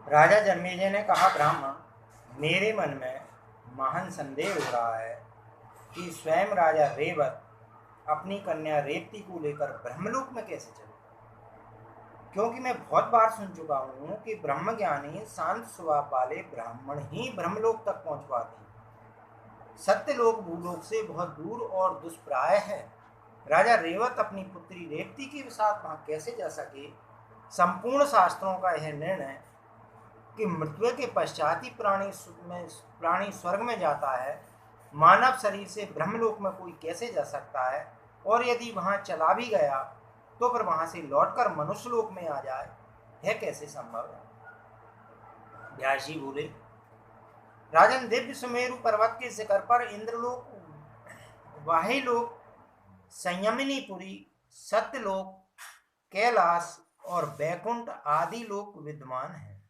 राजा जन्मेजय ने कहा, ब्राह्मण, मेरे मन में महान संदेह हो रहा है कि स्वयं राजा रेवत अपनी कन्या रेवती को लेकर ब्रह्मलोक में कैसे चले, क्योंकि मैं बहुत बार सुन चुका हूँ कि ब्रह्मज्ञानी शांत स्वभाव वाले ब्राह्मण ही ब्रह्मलोक तक पहुँच पाते हैं। सत्यलोक भूलोक से बहुत दूर और दुष्प्राय है। राजा रेवत अपनी पुत्री रेवती के साथ वहां कैसे जा सके? संपूर्ण शास्त्रों का यह निर्णय कि मृत्यु के पश्चात ही प्राणी स्वर्ग में जाता है। मानव शरीर से ब्रह्मलोक में कोई कैसे जा सकता है? और यदि वहां चला भी गया तो फिर वहां से लौटकर मनुष्य लोक में आ जाए, यह कैसे संभव है? व्यास जी बोले, राजन, दिव्य सुमेरु पर्वत के शिखर पर इंद्रलोक, वाहिलोक, संयमिनीपुरी, सत्यलोक, कैलाश और बैकुंठ आदि लोक विद्यमान है।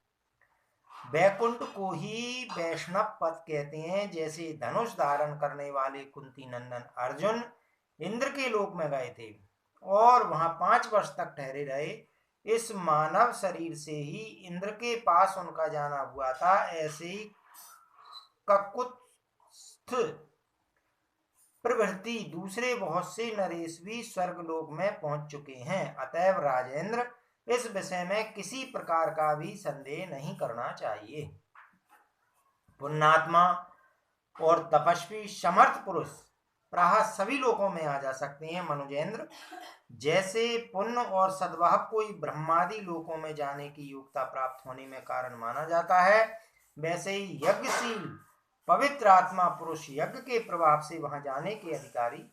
बैकुंठ को ही वैष्णव पद कहते हैं। जैसे धनुष धारण करने वाले कुंती नंदन अर्जुन इंद्र के लोक में गए थे और वहां 5 वर्ष तक ठहरे रहे, इस मानव शरीर से ही इंद्र के पास उनका जाना हुआ था। ऐसे ही ककुत्स्थ प्रभृति दूसरे बहुत से नरेश भी स्वर्गलोक में पहुंच चुके हैं। अतएव राजेंद्र, इस विषय में किसी प्रकार का भी संदेह नहीं करना चाहिए। पुण्यात्मा और तपस्वी समर्थ पुरुष प्राह सभी लोकों में आ जा सकते हैं। मनुजेंद्र, जैसे पुण्य और सद्भाव को ही ब्रह्मादि लोकों में जाने की योग्यता प्राप्त होने में कारण माना जाता है, वैसे ही यज्ञशील पवित्र आत्मा पुरुष यज्ञ के प्रभाव से वहां जाने के अधिकारी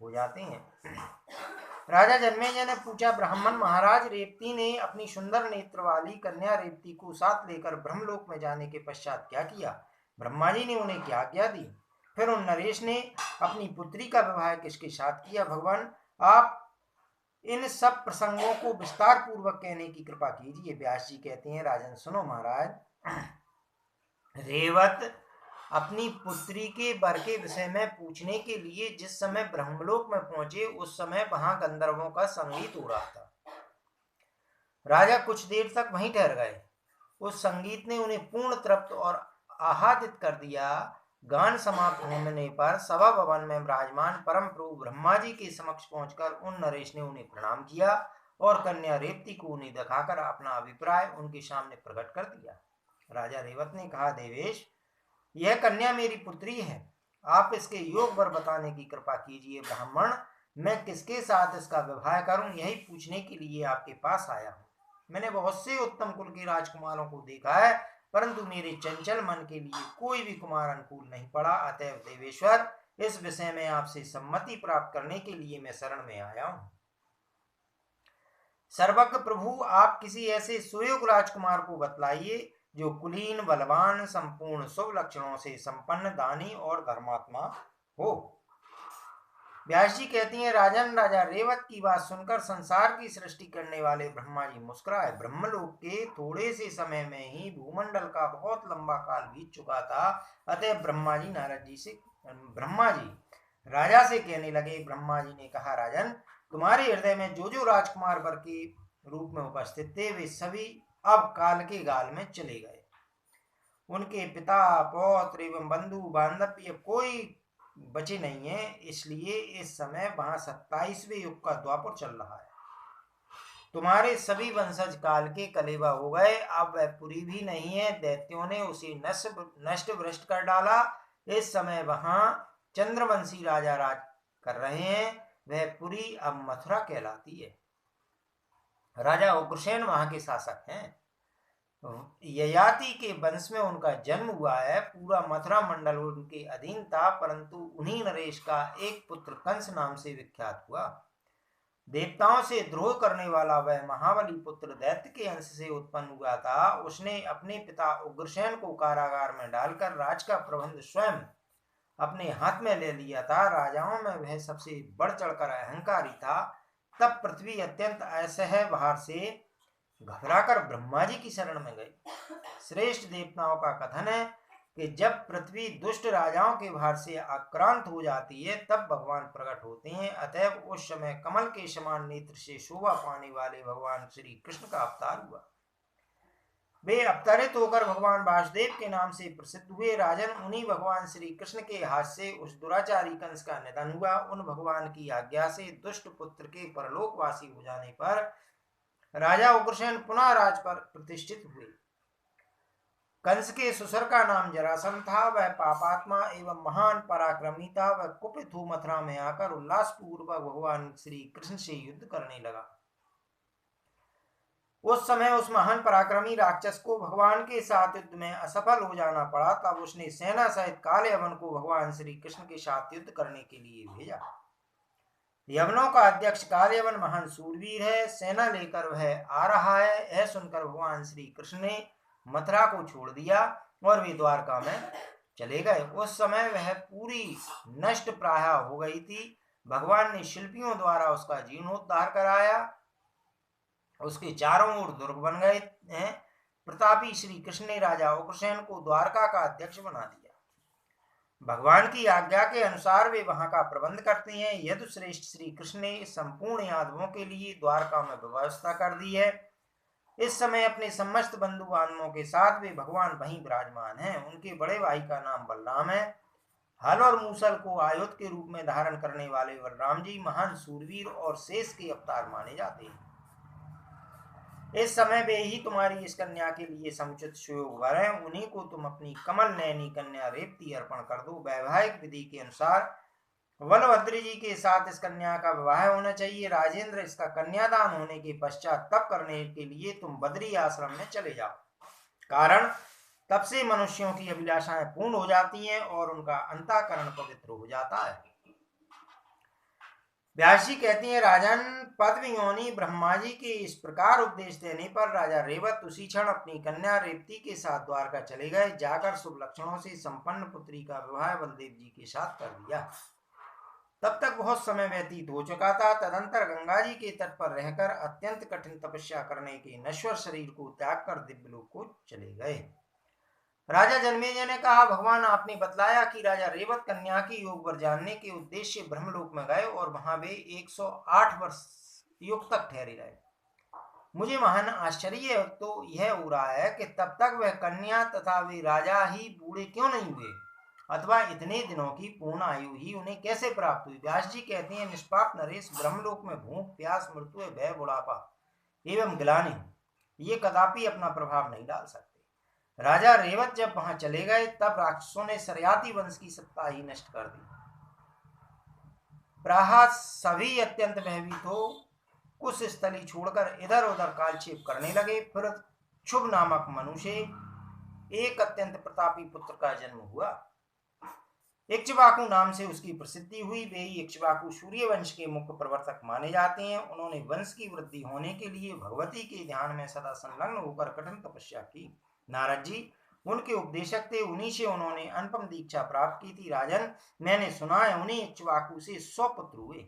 हो जाते हैं। राजा जन्मेजय ने पूछा, ब्राह्मण महाराज, रेवती ने अपनी सुंदर नेत्र वाली कन्या रेवती को साथ लेकर ब्रह्मलोक में जाने के पश्चात क्या किया? ब्रह्मा जी ने उन्हें क्या आज्ञा दी? फिर उन नरेश ने अपनी पुत्री का विवाह किसके साथ किया? भगवान, आप इन सब प्रसंगों को विस्तार पूर्वक कहने की कृपा कीजिए। व्यास जी कहते हैं, राजन सुनो महाराज, रेवत अपनी पुत्री के वर के विषय में पूछने के लिए जिस समय ब्रह्मलोक में पहुंचे, उस समय वहां गंधर्वों का संगीत हो रहा था। राजा कुछ देर तक वहीं ठहर गए। उस संगीत ने उन्हें पूर्ण तृप्त और आह्लादित कर दिया। गान समाप्त होने पर सभा भवन में विराजमान परम प्रभु ब्रह्मा जी के समक्ष पहुंचकर उन नरेश ने उन्हें प्रणाम किया और कन्या रेवती को उन्हें दिखाकर अपना अभिप्राय उनके सामने प्रकट कर दिया। राजा रेवत ने कहा, देवेश, यह कन्या मेरी पुत्री है, आप इसके योग वर बताने की कृपा कीजिए। ब्राह्मण, मैं किसके साथ इसका विवाह करूं, यही पूछने के लिए आपके पास आया हूं। मैंने बहुत से उत्तम कुल के राजकुमारों को देखा है, परंतु मेरे चंचल मन के लिए कोई भी कुमार अनुकूल नहीं पड़ा। अतएव देवेश्वर, इस विषय में आपसे सम्मति प्राप्त करने के लिए मैं शरण में आया हूं। सर्वज्ञ प्रभु, आप किसी ऐसे सुयोग राजकुमार को बतलाइए जो कुलीन, बलवान, संपूर्ण शुभ लक्षणों से संपन्न, दानी और धर्मात्मा हो। व्यास जी कहती हैं, राजन, राजा रेवत की बात सुनकर संसार की सृष्टि करने वाले ब्रह्मा जी मुस्कुराए। ब्रह्मलोक के थोड़े से समय में ही भूमंडल का बहुत लंबा काल बीत चुका था। अतः ब्रह्मा जी राजा से कहने लगे। ब्रह्मा जी ने कहा, राजन, तुम्हारे हृदय में जो जो राजकुमार वर के रूप में उपस्थित थे, वे सभी अब काल के गाल में चले गए। उनके पिता, पौत्र एवं बंधु बांधव कोई बचे नहीं है। इसलिए इस समय वहां 27वें युग का द्वापर चल रहा है। तुम्हारे सभी वंशज काल के कलेवा हो गए। अब वह पुरी भी नहीं है, दैत्यों ने उसे नष्ट भ्रष्ट कर डाला। इस समय वहां चंद्रवंशी राजा राज कर रहे हैं। वह पुरी अब मथुरा कहलाती है। राजा उग्रसेन वहां के शासक हैं। ययाति के वंश में उनका जन्म हुआ है। पूरा मथुरा मंडल उनके अधीन था, परंतु उन्हीं नरेश का एक पुत्र कंस नाम से विख्यात हुआ। देवताओं से द्रोह करने वाला वह महाबली पुत्र दैत्य के अंश से उत्पन्न हुआ था। उसने अपने पिता उग्रसेन को कारागार में डालकर राज का प्रबंध स्वयं अपने हाथ में ले लिया था। राजाओं में वह सबसे बढ़ चढ़कर अहंकारी था। तब पृथ्वी अत्यंत असह्य भार से घबराकर ब्रह्मा जी की शरण में गई। श्रेष्ठ देवताओं का कथन है कि जब पृथ्वी दुष्ट राजाओं के भार से आक्रांत हो जाती है तब भगवान प्रकट होते हैं। अतएव उस समय कमल के समान नेत्र से शोभा पाने वाले भगवान श्री कृष्ण का अवतार हुआ। वे अवतरित होकर भगवान वासुदेव के नाम से प्रसिद्ध हुए। राजन, उन्हीं भगवान श्री कृष्ण के हाथ से उस दुराचारी कंस का निधन हुआ। उन भगवान की आज्ञा से दुष्ट पुत्र के परलोकवासी हो जाने पर राजा उग्रसेन पुनः राज पर प्रतिष्ठित हुए। कंस के ससुर का नाम जरासंध था। वह पापात्मा एवं महान पराक्रमी था। वह कुपित हो मथुरा में आकर उल्लासपूर्वक भगवान श्री कृष्ण से युद्ध करने लगा। उस समय उस महान पराक्रमी राक्षस को भगवान के साथ युद्ध में असफल हो जाना पड़ा। तब उसने सेना सहित काले यवन को भगवान श्री कृष्ण के साथ युद्ध करने के लिए भेजा। यवनों का अध्यक्ष काले यवन महान सूरवीर है। सेना लेकर वह आ रहा है। यह सुनकर भगवान श्री कृष्ण ने मथुरा को छोड़ दिया और वे द्वारका में चले गए। उस समय वह पूरी नष्ट प्राय हो गई थी। भगवान ने शिल्पियों द्वारा उसका जीर्णोद्धार कराया। उसके चारों ओर दुर्ग बन गए हैं। प्रतापी श्री कृष्ण ने राजा उग्रसेन को द्वारका का अध्यक्ष बना दिया। भगवान की आज्ञा के अनुसार वे वहां का प्रबंध करते हैं। यदुश्रेष्ठ श्री कृष्ण ने संपूर्ण यादवों के लिए द्वारका में व्यवस्था कर दी है। इस समय अपने समस्त बंधु बांधवों के साथ वे भगवान वहीं विराजमान हैं। उनके बड़े भाई का नाम बलराम है। हल और मूसल को आयुध के रूप में धारण करने वाले बलराम जी महान सूरवीर और शेष के अवतार माने जाते हैं। इस समय वे ही तुम्हारी इस कन्या के लिए समुचित सुयोग वर हैं। उन्हीं को तुम अपनी कमल नयनी कन्या रेवती अर्पण कर दो। वैवाहिक विधि के अनुसार बलभद्र जी के साथ इस कन्या का विवाह होना चाहिए। राजेंद्र, इसका कन्यादान होने के पश्चात तप करने के लिए तुम बद्री आश्रम में चले जाओ। कारण तब से मनुष्यों की अभिलाषाएं पूर्ण हो जाती हैं और उनका अंतःकरण पवित्र हो जाता है। व्यास जी कहती हैं, राजन, पद्मयोनि ब्रह्मा जी के इस प्रकार उपदेश देने पर राजा रेवत उसी क्षण अपनी कन्या रेवती के साथ द्वारका चले गए। जाकर शुभ लक्षणों से संपन्न पुत्री का विवाह बलदेव जी के साथ कर दिया। तब तक बहुत समय व्यतीत हो चुका था। तदंतर गंगा जी के तट पर रहकर अत्यंत कठिन तपस्या करने के नश्वर शरीर को त्याग कर दिव्यलोक को चले गए। राजा जन्मेजय ने कहा, भगवान, आपने बतलाया कि राजा रेवत कन्या की योग वर जानने के उद्देश्य ब्रह्मलोक में गए और वहां वे 108 वर्ष युग तक ठहरे रहे। मुझे महान आश्चर्य तो यह हो रहा है कि तब तक वह कन्या तथा वे राजा ही बूढ़े क्यों नहीं हुए, अथवा इतने दिनों की पूर्ण आयु ही उन्हें कैसे प्राप्त हुई। व्यास जी कहते हैं, निष्पाप नरेश, ब्रह्मलोक में भूख, प्यास, मृत्यु, भय, बुढ़ापा एवं गिलानी ये कदापि अपना प्रभाव नहीं डाल सकते। राजा रेवत जब वहां चले गए तब राक्षसों ने सरयाती वंश की सत्ता ही नष्ट कर दी। प्राह सभी अत्यंत भयभीत हो कुछ स्थली छोड़कर इधर उधर कालक्षेप करने लगे। फिर शुभ नामक मनु से एक अत्यंत प्रतापी पुत्र का जन्म हुआ। इक्ष्वाकु नाम से उसकी प्रसिद्धि हुई। वे ही इक्ष्वाकु सूर्य वंश के मुख्य प्रवर्तक माने जाते हैं। उन्होंने वंश की वृद्धि होने के लिए भगवती के ध्यान में सदा संलग्न होकर कठिन तपस्या की। नारद जी उनके उपदेशक थे। उन्हीं से उन्होंने अनुपम दीक्षा प्राप्त की थी। राजन, मैंने सुना है उन्हीं इक्ष्वाकु से 100 पुत्र हुए।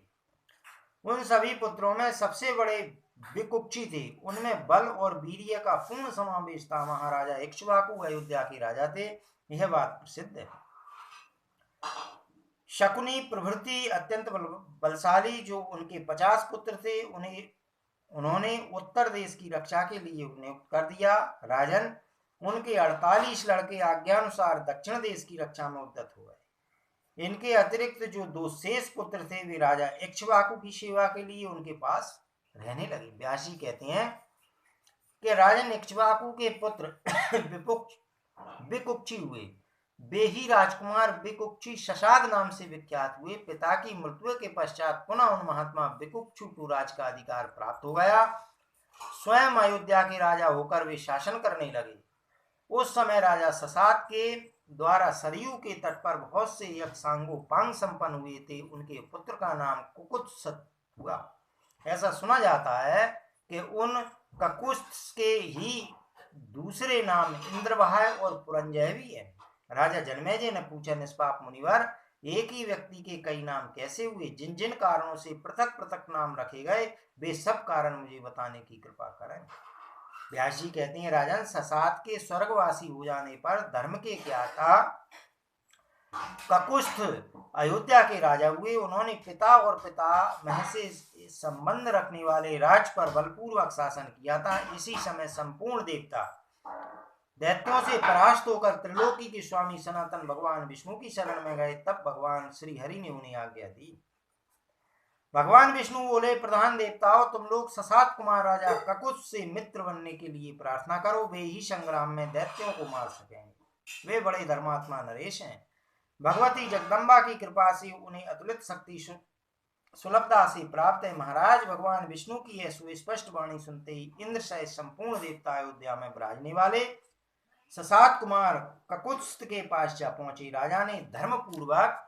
उन सभी पुत्रों में सबसे बड़े विकुक्षी थे। उनमें बल और वीर्य का पूर्ण समावेश था। महाराजा इक्ष्वाकु अयोध्या के राजा थे, यह बात प्रसिद्ध है। शकुनी प्रभृति अत्यंत बलशाली जो उनके 50 पुत्र थे, उन्होंने उत्तर देश की रक्षा के लिए नियुक्त कर दिया। राजन, उनके 48 लड़के आज्ञानुसार दक्षिण देश की रक्षा में उद्यत हो गए। इनके अतिरिक्त जो 2 शेष पुत्र थे वे राजा इक्ष्वाकु की सेवा के लिए उनके पास रहने लगे। व्यास जी कहते हैं कि राजन इक्ष्वाकु के पुत्र विकुक्षी हुए। वे ही राजकुमार विकुक्षी शशाद नाम से विख्यात हुए। पिता की मृत्यु के पश्चात पुनः उन महात्मा विकुक्षु को राज का अधिकार प्राप्त हो गया। स्वयं अयोध्या के राजा होकर वे शासन करने लगे। उस समय राजा शशाद के द्वारा सरयू के तट पर बहुत से यक्षांगोपांग संपन्न हुए थे। उनके पुत्र का नाम कुकुत्सत हुआ। ऐसा सुना जाता है कि उन ककुत्स के ही दूसरे नाम इंद्रवाह और पुरंजय भी है। राजा जन्मेजय ने पूछा, निष्पाप मुनिवर, एक ही व्यक्ति के कई नाम कैसे हुए? जिन जिन कारणों से पृथक पृथक नाम रखे गए वे सब कारण मुझे बताने की कृपा करें। व्यास जी कहते हैं, राजन, ससात के स्वर्गवासी हो जाने पर धर्म के क्या था ककुस्थ अयोध्या के राजा हुए। उन्होंने पिता और पितामह से संबंध रखने वाले राज्य पर बलपूर्वक शासन किया था। इसी समय संपूर्ण देवता दैत्यों से परास्त होकर त्रिलोकी के स्वामी सनातन भगवान विष्णु की शरण में गए। तब भगवान श्री हरि ने उन्हें आज्ञा दी। भगवान विष्णु बोले, प्रधान देवताओं, तुम लोग ससात कुमार राजा ककुत्स से मित्र बनने के लिए प्रार्थना करो। वे ही संग्राम में दैत्यों को मार सकेंगे। वे बड़े धर्मात्मा नरेश हैं। भगवती जगदम्बा की कृपा से उन्हें अतुलित शक्ति सुलभता से प्राप्त है। महाराज, भगवान विष्णु की यह सुस्पष्ट वाणी सुनते ही इंद्र सहित संपूर्ण देवता अयोध्या में विराजने वाले ससात कुमार ककुत्स के पास जा पहुंचे। राजा ने धर्म पूर्वक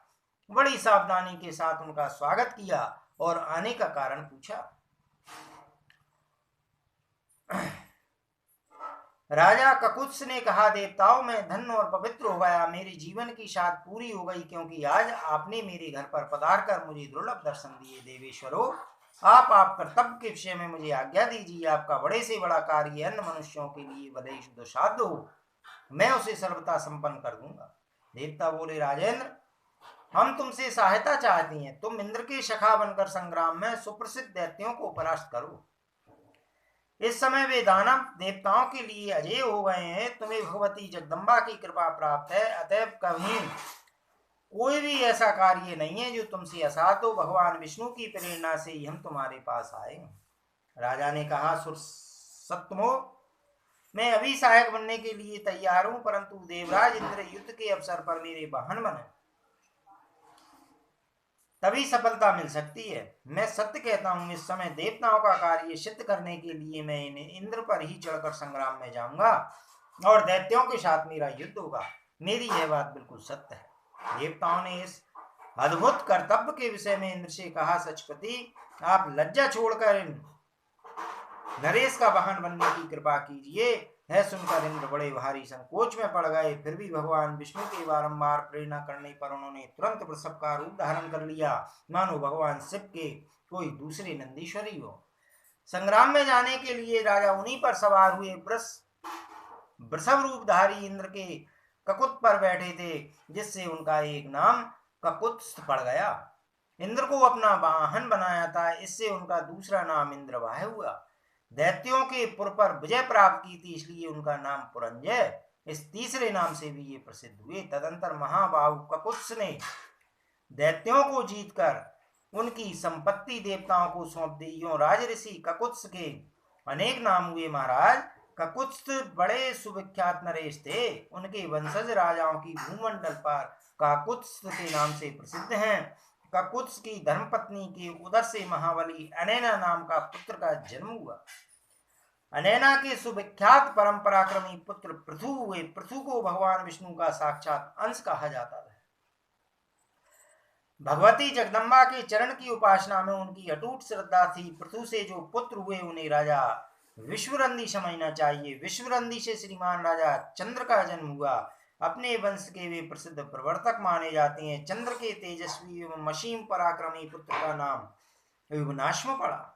बड़ी सावधानी के साथ उनका स्वागत किया और आने का कारण पूछा। राजा ककुत्स ने कहा, देवताओं, मैं धन्य और पवित्र हो गया। मेरे जीवन की शाद पूरी हो गई, क्योंकि आज आपने मेरे घर पर पधार कर मुझे दुर्लभ दर्शन दिए। देवेश्वरों, आप कर्तव्य के विषय में मुझे आज्ञा दीजिए। आपका बड़े से बड़ा कार्य अन्य मनुष्यों के लिए भले ही दुस्साध्य हो, मैं उसे सर्वथा संपन्न कर दूंगा। देवता बोले, राजेंद्र, हम तुमसे सहायता चाहते हैं। तुम इंद्र के सखा बनकर संग्राम में सुप्रसिद्ध दैत्यों को परास्त करो। इस समय वे दानव देवताओं के लिए अजय हो गए हैं। तुम्हें भगवती जगदम्बा की कृपा प्राप्त है, अतएव कभी कोई भी ऐसा कार्य नहीं है जो तुमसे असाध्य हो। भगवान विष्णु की प्रेरणा से ही हम तुम्हारे पास आए। राजा ने कहा, सत्तमो, मैं अभी सहायक बनने के लिए तैयार हूं, परंतु देवराज इंद्र युद्ध के अवसर पर मेरे वाहन बने, तभी सफलता मिल सकती है। मैं सत्य कहता हूं, इस समय देवताओं का कार्य सिद्ध करने के लिए मैं इन्हें इंद्र पर ही चढ़कर संग्राम में जाऊंगा और दैत्यों के साथ मेरा युद्ध होगा। मेरी यह बात बिल्कुल सत्य है। देवताओं ने इस अद्भुत कर्तव्य के विषय में इंद्र से कहा, सचपति, आप लज्जा छोड़कर इन नरेश का वाहन बनने की कृपा कीजिए। है सुनकर इंद्र बड़े भारी संकोच में पड़ गए। फिर भी भगवान विष्णु के बारंबार प्रेरणा करने पर उन्होंने तुरंत वृषभ का रूप धारण कर लिया, मानो भगवान शिव के कोई दूसरे नंदीश्वरी हो। संग्राम में जाने के लिए राजा उन्हीं पर सवार हुए। वृषभ रूपधारी इंद्र के ककुत पर बैठे थे, जिससे उनका एक नाम ककुत्स्थ पड़ गया। इंद्र को अपना वाहन बनाया था, इससे उनका दूसरा नाम इंद्रवाह हुआ। दैत्यों के पुर पर विजय प्राप्त की थी, इसलिए उनका नाम पुरंजय, इस तीसरे नाम से भी ये प्रसिद्ध हुए। तदंतर महाबाहु ककुत्स ने दैत्यों को जीतकर उनकी संपत्ति देवताओं को सौंप दी। यूं राज ऋषि ककुत्स के अनेक नाम हुए। महाराज, ककुत्स बड़े सुविख्यात नरेश थे। उनके वंशज राजाओं की भूमंडल पर काकुत्स के नाम से प्रसिद्ध हैं। ककुत्स की धर्मपत्नी के उदर से महाबली अनैना नाम का पुत्र का जन्म हुआ। अनैना के सुविख्यात परम पराक्रमी पुत्र पृथु हुए। पृथु को भगवान विष्णु का साक्षात अंश कहा जाता है। भगवती जगदम्बा के चरण की उपासना में उनकी अटूट श्रद्धा थी। पृथु से जो पुत्र हुए उन्हें राजा विश्वरंदी समझना चाहिए। विश्वरंदी से श्रीमान राजा चंद्र का जन्म हुआ। अपने वंश के वे प्रसिद्ध प्रवर्तक माने जाते हैं। चंद्र के तेजस्वी एवं मशीम पराक्रमी पुत्र का नाम युवनाश्व पड़ा।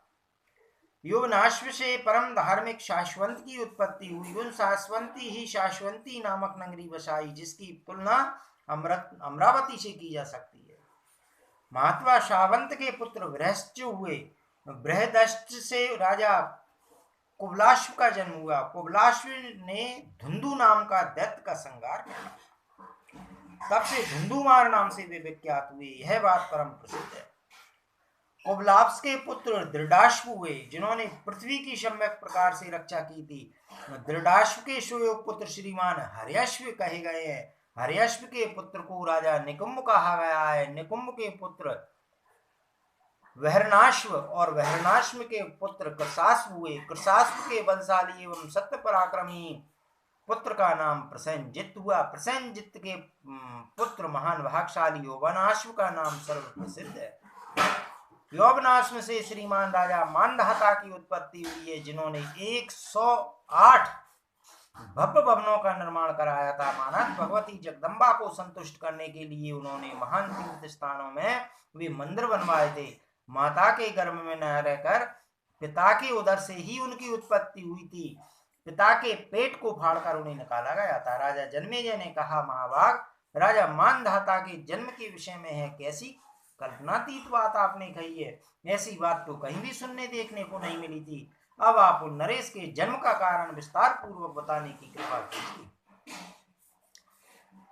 युवनाश्व से परम धार्मिक शाश्वंत की उत्पत्ति हुई। उन शाश्वंती ही शाश्वंती नामक नगरी बसाई, जिसकी तुलना अमरावती से की जा सकती है। महात्मा शावंत के पुत्र बृहस्पति हुए। बृहदस्त से राजा कुबलाश्व का जन्म हुआ। कुबलाश्व ने धुंधु नाम का दैत्य का संहार किया। तब से धुंधुमार नाम से वे विख्यात हुए। यह बात परम प्रसिद्ध है। कुबलाश्व के पुत्र दृढ़ाश्व हुए, जिन्होंने पृथ्वी की सम्यक प्रकार से रक्षा की थी। दृढ़ाश्व के सुयोग पुत्र श्रीमान हर्यश्व कहे गए हैं। हर्यश्व के पुत्र को राजा निकुंभ कहा गया है। निकुंभ के पुत्र वहरनाश्व और वहरनाश्व के पुत्र कृशाश्व हुए। कृशाश्व के बलशाली एवं सत्य पराक्रमी पुत्र का नाम प्रसेनजित हुआ। प्रसेनजित के पुत्र महान भागशाली यौवनाश्व का नाम सर्व प्रसिद्ध है। यौवनाश्व से श्रीमान राजा मानधाता की उत्पत्ति हुई है, जिन्होंने 108 भव्य भवनों का निर्माण कराया था। मानव भगवती जगदम्बा को संतुष्ट करने के लिए उन्होंने महान तीर्थ स्थानों में वे मंदिर बनवाए थे। माता के गर्भ में न रहकर पिता के उदर से ही उनकी उत्पत्ति हुई थी। पिता के पेट को फाड़कर उन्हें निकाला गया था। राजा जन्मेजय ने कहा, महाभाग, राजा मानधाता के जन्म के विषय में है कैसी कल्पनातीत बात आपने कही है। ऐसी बात तो कहीं भी सुनने देखने को नहीं मिली थी। अब आप उन नरेश के जन्म का कारण विस्तार पूर्वक बताने की कृपा कीजिए।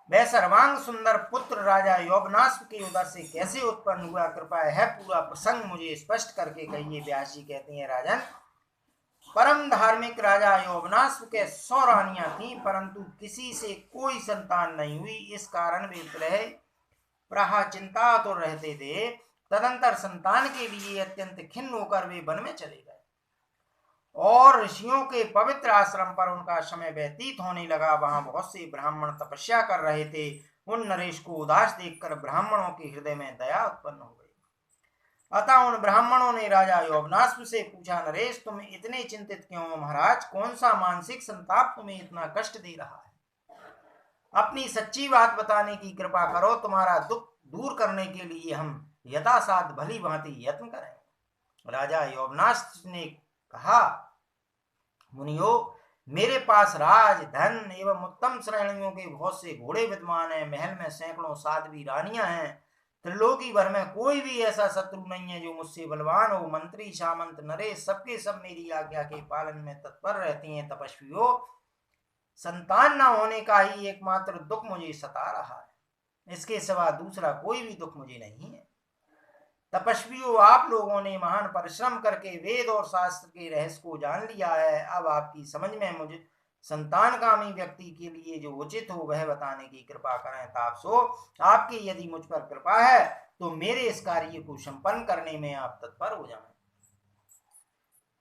वह सर्वांग सुंदर पुत्र राजा योगनाश्व के उदर से कैसे उत्पन्न हुआ, कृपया यह पूरा प्रसंग मुझे स्पष्ट करके कहिए। व्यास जी कहते हैं, राजन, परम धार्मिक राजा योगनाश्व के 100 रानियां थीं, परंतु किसी से कोई संतान नहीं हुई। इस कारण वे प्राह चिंता तो रहते थे। तदंतर संतान के लिए अत्यंत खिन्न होकर वे वन में चले गए और ऋषियों के पवित्र आश्रम पर उनका समय व्यतीत होने लगा। वहां बहुत से ब्राह्मण तपस्या कर रहे थे। उन नरेश को उदास देखकर ब्राह्मणों के हृदय में दया उत्पन्न हो गई। अतः उन ब्राह्मणों ने राजा योगनाश्व से पूछा, नरेश, तुम इतने चिंतित क्यों हो महाराज? कौन सा मानसिक संताप तुम्हें इतना कष्ट दे रहा है? अपनी सच्ची बात बताने की कृपा करो। तुम्हारा दुख दूर करने के लिए हम यथासाध्य भली भांति यत्न करें। राजा योगनाश्व ने कहा, मुनियो, मेरे पास राज धन एवं उत्तम श्रेणियों के बहुत से घोड़े विद्यमान हैं। महल में सैकड़ों साध्वी रानियां हैं। त्रिलोकी भर में कोई भी ऐसा शत्रु नहीं है जो मुझसे बलवान हो। मंत्री सामंत नरेश सबके सब मेरी आज्ञा के पालन में तत्पर रहते हैं। तपस्वियों, संतान न होने का ही एकमात्र दुख मुझे सता रहा है। इसके सिवा दूसरा कोई भी दुख मुझे नहीं है। तपस्वियों, आप लोगों ने महान परिश्रम करके वेद और शास्त्र के रहस्य को जान लिया है। अब आपकी समझ में मुझे संतानकामी व्यक्ति के लिए जो उचित हो वह बताने की कृपा करें। तापसो, आपकी यदि मुझ पर कृपा है तो मेरे इस कार्य को संपन्न करने में आप तत्पर हो जाएं।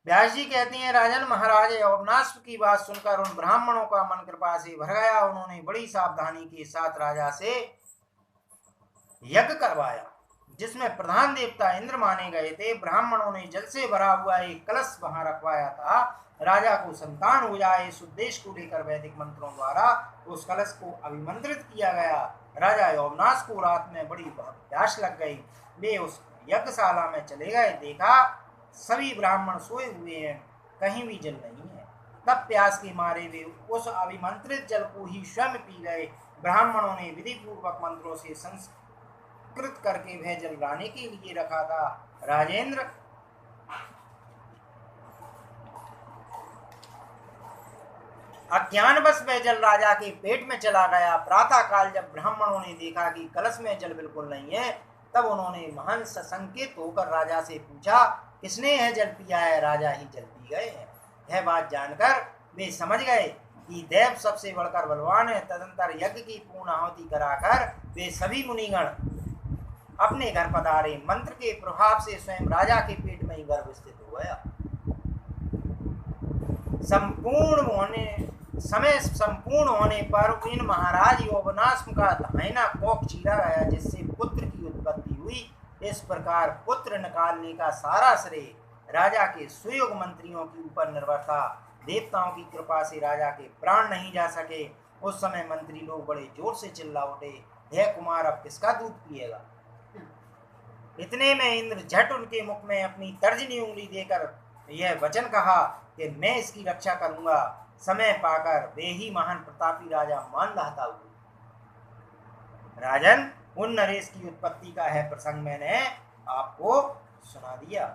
व्यास जी कहते हैं, राजन, महाराज योगनाश्व की बात सुनकर उन ब्राह्मणों का मन कृपा से भर गया। उन्होंने बड़ी सावधानी के साथ राजा से यज्ञ करवाया जिसमें प्रधान देवता इंद्र माने गए थे। ब्राह्मणों ने जल से भरा हुआ एक कलश वहां रखवाया था। राजा को संतान हो जाए इस उद्देश्य को लेकर वैदिक मंत्रों द्वारा उस कलश को अभिमंत्रित किया गया। राजा योगनाश को रात में बड़ी प्यास लग गई। वे उस यज्ञशाला में चले गए। देखा सभी ब्राह्मण सोए हुए हैं, कहीं भी जल नहीं है। तब प्यास के मारे वे उस अभिमंत्रित जल को ही स्वयं पी गए। ब्राह्मणों ने विधि पूर्वक मंत्रों से संस्कृत करके वह जल लाने के लिए रखा था। राजेंद्र, अज्ञानवश वह जल राजा के पेट में चला गया। प्रातः काल जब ब्राह्मणों ने देखा कि कलश में जल बिल्कुल नहीं है, तब उन्होंने महान सशंकित होकर राजा से पूछा, किसने यह जल पिया है? राजा ही जल पी गए हैं। यह बात जानकर वे समझ गए कि देव सबसे बढ़कर बलवान है। तदंतर यज्ञ की पूर्ण आहुति कराकर वे सभी मुनिगण अपने घर पधारे। मंत्र के प्रभाव से स्वयं राजा के पेट में ही गर्भ स्थित हो गया। समय संपूर्ण होने पर इन महाराज योगनाश्व का दाहिना कोख चीरा गया जिससे पुत्र की उत्पत्ति हुई। इस प्रकार पुत्र निकालने का सारा श्रेय राजा के सुयोग मंत्रियों के ऊपर निर्भर था। देवताओं की कृपा से राजा के प्राण नहीं जा सके। उस समय मंत्री लोग बड़े जोर से चिल्ला उठे, हे कुमार, अब किसका दूध पिएगा? इतने में इंद्र झट उनके मुख में अपनी तर्जनी उंगली देकर यह वचन कहा कि मैं इसकी रक्षा करूंगा। समय पाकर वे ही महान प्रतापी राजा मानधाता हुए। राजन, उन नरेश की उत्पत्ति का है प्रसंग मैंने आपको सुना दिया।